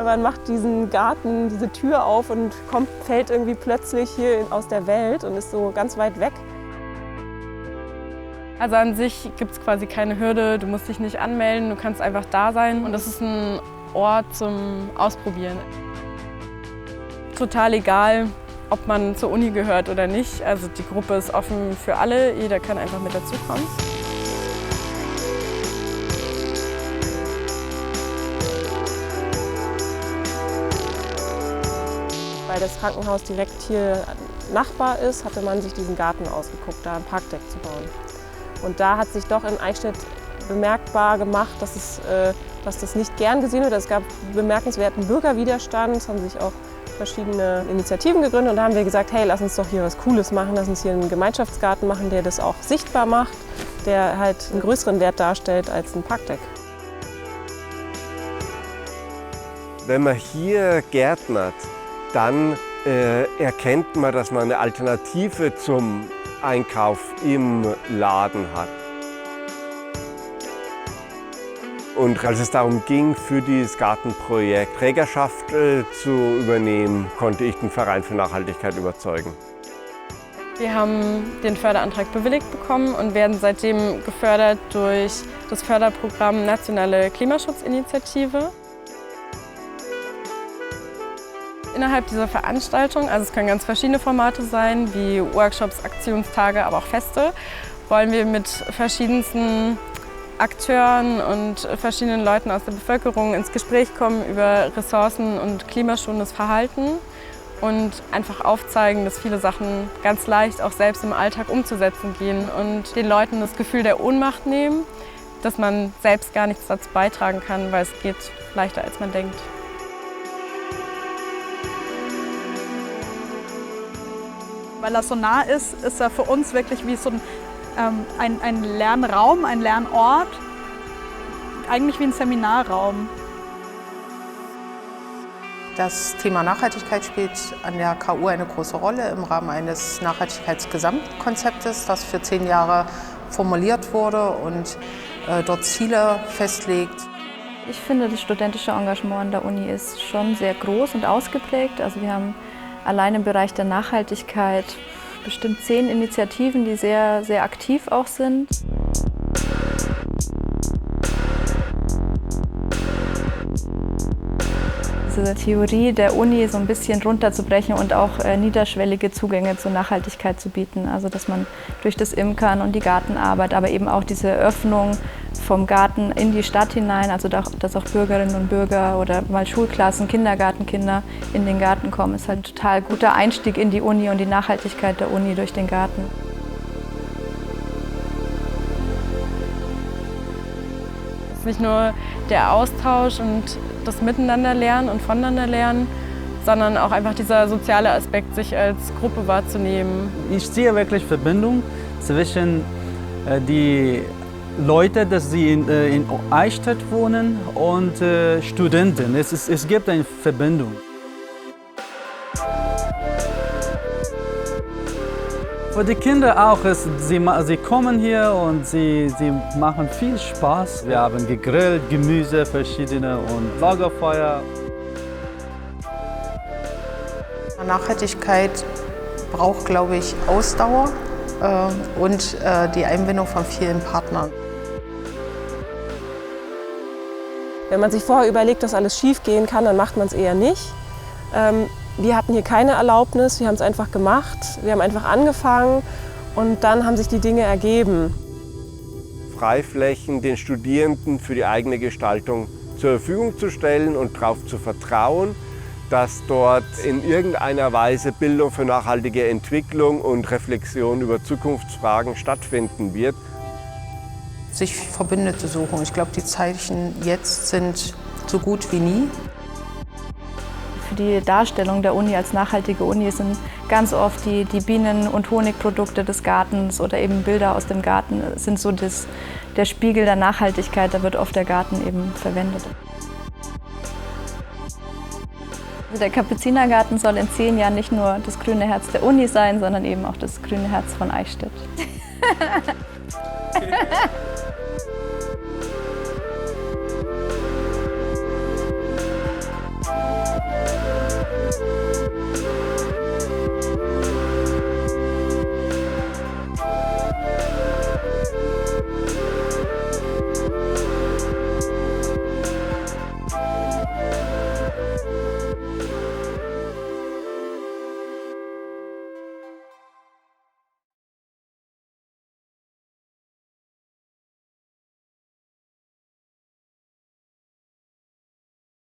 Man macht diesen Garten, diese Tür auf und fällt irgendwie plötzlich hier aus der Welt und ist so ganz weit weg. Also an sich gibt es quasi keine Hürde, du musst dich nicht anmelden, du kannst einfach da sein und das ist ein Ort zum Ausprobieren. Total egal, ob man zur Uni gehört oder nicht, also die Gruppe ist offen für alle, jeder kann einfach mit dazukommen. Weil das Krankenhaus direkt hier Nachbar ist, hatte man sich diesen Garten ausgeguckt, da ein Parkdeck zu bauen. Und da hat sich doch in Eichstätt bemerkbar gemacht, dass das nicht gern gesehen wird. Es gab bemerkenswerten Bürgerwiderstand, es haben sich auch verschiedene Initiativen gegründet und da haben wir gesagt, hey, lass uns doch hier was Cooles machen, lass uns hier einen Gemeinschaftsgarten machen, der das auch sichtbar macht, der halt einen größeren Wert darstellt als ein Parkdeck. Wenn man hier gärtnert, dann erkennt man, dass man eine Alternative zum Einkauf im Laden hat. Und als es darum ging, für dieses Gartenprojekt Trägerschaft zu übernehmen, konnte ich den Verein für Nachhaltigkeit überzeugen. Wir haben den Förderantrag bewilligt bekommen und werden seitdem gefördert durch das Förderprogramm Nationale Klimaschutzinitiative. Innerhalb dieser Veranstaltung, also es können ganz verschiedene Formate sein, wie Workshops, Aktionstage, aber auch Feste, wollen wir mit verschiedensten Akteuren und verschiedenen Leuten aus der Bevölkerung ins Gespräch kommen über Ressourcen und klimaschonendes Verhalten und einfach aufzeigen, dass viele Sachen ganz leicht auch selbst im Alltag umzusetzen gehen und den Leuten das Gefühl der Ohnmacht nehmen, dass man selbst gar nichts dazu beitragen kann, weil es geht leichter, als man denkt. Weil er so nah ist, ist er für uns wirklich wie so ein Lernraum, ein Lernort, eigentlich wie ein Seminarraum. Das Thema Nachhaltigkeit spielt an der KU eine große Rolle im Rahmen eines Nachhaltigkeitsgesamtkonzeptes, das für 10 Jahre formuliert wurde und dort Ziele festlegt. Ich finde, das studentische Engagement an der Uni ist schon sehr groß und ausgeprägt. Also wir haben allein im Bereich der Nachhaltigkeit bestimmt 10 Initiativen, die sehr, sehr aktiv auch sind. Diese Theorie der Uni so ein bisschen runterzubrechen und auch niederschwellige Zugänge zur Nachhaltigkeit zu bieten. Also dass man durch das Imkern und die Gartenarbeit, aber eben auch diese Öffnung vom Garten in die Stadt hinein, also dass auch Bürgerinnen und Bürger oder mal Schulklassen, Kindergartenkinder in den Garten kommen, ist halt ein total guter Einstieg in die Uni und die Nachhaltigkeit der Uni durch den Garten. Es ist nicht nur der Austausch und das Miteinanderlernen und Voneinanderlernen, sondern auch einfach dieser soziale Aspekt, sich als Gruppe wahrzunehmen. Ich sehe wirklich Verbindung zwischen die Leute, dass sie in Eichstätt wohnen und Studenten. Es gibt eine Verbindung. Für die Kinder auch, sie kommen hier und sie machen viel Spaß. Wir haben gegrillt, Gemüse, verschiedene und Lagerfeuer. Nachhaltigkeit braucht, glaube ich, Ausdauer und die Einbindung von vielen Partnern. Wenn man sich vorher überlegt, dass alles schief gehen kann, dann macht man es eher nicht. Wir hatten hier keine Erlaubnis, wir haben es einfach gemacht, wir haben einfach angefangen und dann haben sich die Dinge ergeben. Freiflächen den Studierenden für die eigene Gestaltung zur Verfügung zu stellen und darauf zu vertrauen, dass dort in irgendeiner Weise Bildung für nachhaltige Entwicklung und Reflexion über Zukunftsfragen stattfinden wird. Sich Verbündete suchen. Ich glaube, die Zeichen jetzt sind so gut wie nie. Für die Darstellung der Uni als nachhaltige Uni sind ganz oft die Bienen- und Honigprodukte des Gartens oder eben Bilder aus dem Garten sind so der Spiegel der Nachhaltigkeit, da wird oft der Garten eben verwendet. Also der Kapuzinergarten soll in 10 Jahren nicht nur das grüne Herz der Uni sein, sondern eben auch das grüne Herz von Eichstätt.